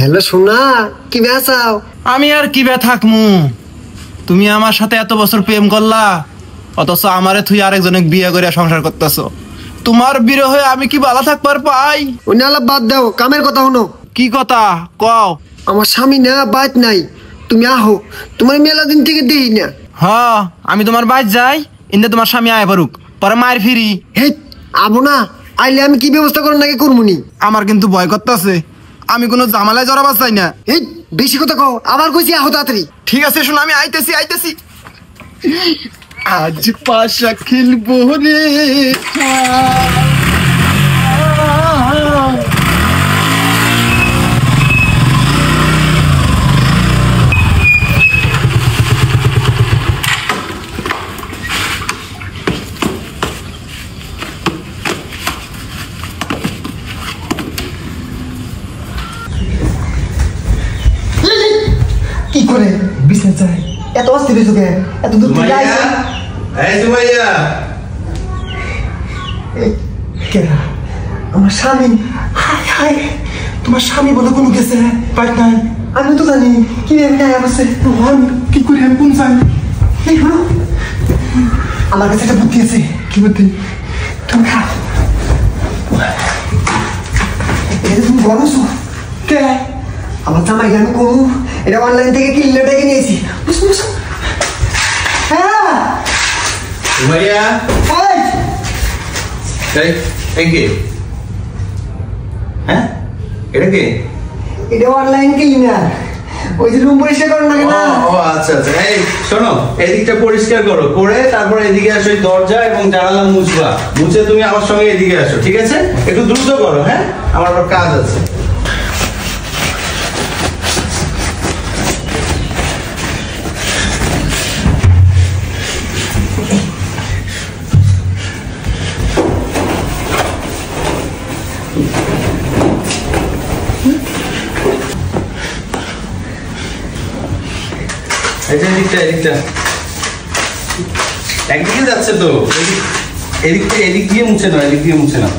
Hello সোনা, কি বেচাও? আমি আর কি বে থাকমু, তুমি আমার সাথে এত বছর প্রেম করলা, অথচ আমারে তুই আরেকজনে বিয়ে করে সংসার করতেছো। তোমার বিরহে আমি কি ভালো থাকবার পাই? ওই নালা বাদ দাও, কামের কথা হনো। কি কথা কও? আমার স্বামী না বাইত নাই, তুমি আহো। তোমার মেলা দিন থেকে দেই না। হ্যাঁ, আমি তোমার বাইর যাই, ইন্দে তোমার স্বামী আয় পারুক, পরে মায়ের ফিরি। হে আবো না, আইলে আমি কি ব্যবস্থা করেন নাকি করমুনি। আমার কিন্তু ভয় করতেছে, আমি কোনো জামালায় জড়াবার চাই না। এই বেশি কথা কও, আবার কইছি আহো তাড়াতাড়ি। ঠিক আছে শোনো, আমি আইতেছি। আজ পাশা খেলবো রে। কি করে বিছনা চাই এত অস্থির হয়েছো কেন? এত দূর থেকে আইছো। এই সুমাইয়া, কেরা? আমার স্বামী। হায় হায়, তোমার স্বামী বলে কোনো গেছে বাইক নাই? আমি তো জানি কি নাই আছে। আমি কি করে আমি কোন চাই? এই হলো আমার কাছে একটা বুদ্ধি আছে। কি বুদ্ধি? তুমি খা। এটা তুমি বলছো কে? আমার জামাই গান করু, এটা অনলাইন থেকে কিনলে ডেকে নিয়েছি। বুঝছো বুঝছো? হ্যাঁ সুমাইয়া, এই কে? হ্যাঁ, এটা কে? এটা অনলাইন ক্লিনার, ওই যে রুম পরিষ্কার করো না কেন? ও আচ্ছা আচ্ছা। এই শোনো, এদিকটা পরিষ্কার করো, করে তারপর এদিকে আসো, এই দরজা এবং জানালা মুছবা। মুছে তুমি আমার সঙ্গে এদিকে আসো, ঠিক আছে? একটু দ্রুত করো, হ্যাঁ, আমার আবার কাজ আছে। এদিকটা একদিকে যাচ্ছে তো, এদিক দিয়ে মুছে নাও, এদিক দিয়ে মুছে নাও।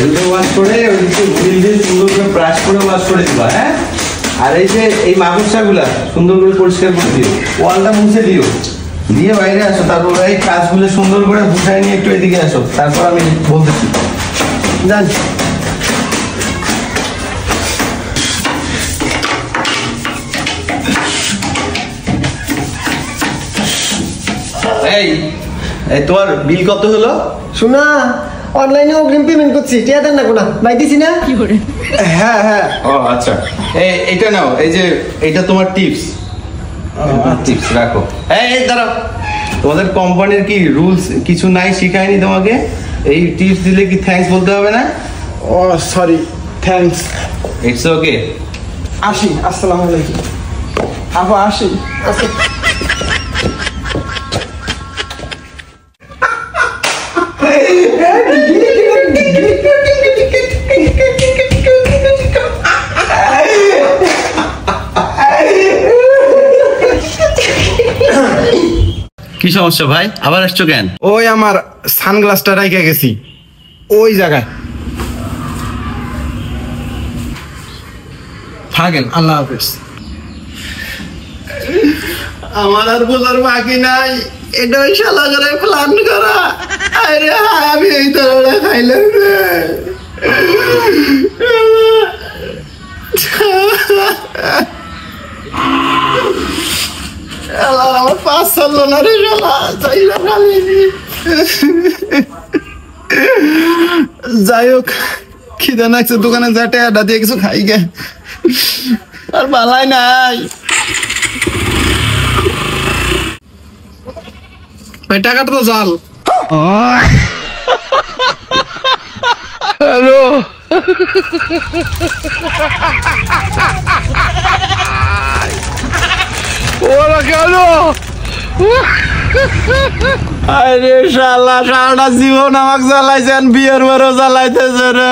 এদিকে ওয়াশ করে ওইদিকে হুইল দিয়ে সুন্দর করে ব্রাশ করে ওয়াশ করে দিবা, হ্যাঁ? আর এই যে এই মাকড়সাগুলা সুন্দর করে পরিষ্কার করে দিও, ওয়ালটা মুছে দিও, দিয়ে বাইরে আসো। তারপর এই কাজগুলো সুন্দর করে গুছাই নিয়ে একটু এদিকে আসো, তারপর আমি বলতেছি। যান। এই তোমার বিল কত হলো? শোনা, অনলাইনে অগ্রিম পেমেন্ট করছি, টিয়া দেন না কোনা ভাই, দিছি না? হ্যাঁ। ও আচ্ছা, এইটা নাও, এই যে এইটা তোমার টিপস। টিপস রাখো। এই দাঁড়াও, তোমাদের কোম্পানির কি রুলস কিছু নাই, শিখায়নি তোমাকে? এই টিপস দিলে কি থ্যাঙ্কস বলতে হবে না? ও সরি, থ্যাঙ্কস। It's okay. আসি, আসসালামু আলাইকুম। আপা আসি। কি সমস্যা ভাই, আবার আসছো কেন? ওই আমার সানগ্লাসটা রাইখে গেছি ওই জায়গায়। থাকেন, আল্লাহ হাফেজ। আমার আর বোঝার বাকি নাই, এটা ওই শালা করে প্ল্যান করা। আরে আমি এই ধরনের খাইলাম রে। আমার পাঁচ চললো না রে শালা, যাই হোক, খিদে নাকছে, দোকানে যা টেয়াটা দিয়ে কিছু খাই গে, আর বালাই নাই। ভাই টাকাটা তো জাল। হ্যালো, ওরা কেন? আরে শালা, সারাটা জীবন আমাকে জ্বালাইছেন, বিয়ের বারও জ্বালাইতেছে রে।